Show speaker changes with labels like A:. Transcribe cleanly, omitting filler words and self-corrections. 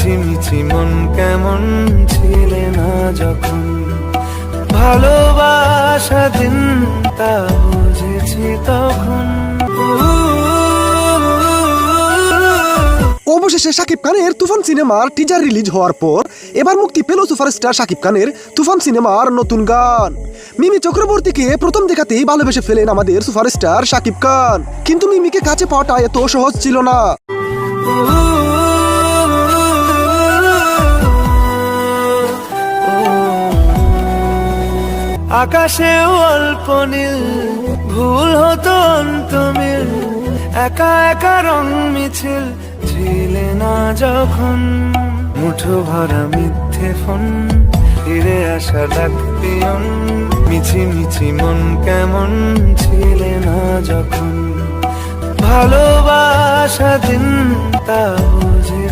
A: মিছি মিছি মন কেমন ছিলে না যখন, ভালোবাসা দিন তা বুঝেছি তখন।
B: অবশেষে শাকিব খানের তুফান সিনেমার টিজার রিলিজ হওয়ার পর এবার মুক্তি পেল সুপারস্টার শাকিব খানের তুফান সিনেমার নতুন গান। মিমি চক্রবর্তীকে প্রথম দেখাতেই ভালোবেসে ফেলেন আমাদের সুপারস্টার শাকিব খান, কিন্তু মিমিকে কাছে পাওয়াটা এত সহজ ছিল না।
A: আকাশে অল্প নীল, ভুল হতো অন্তমিল, একা একা রং মিছিল ছিলে না যখন, মুঠো ভরা মিথ্যে ফোন, ফিরে আসা ডাক পিয়ন, মিছি মিছি মন কেমন ছিলে না যখন, ভালোবাসা দিন তা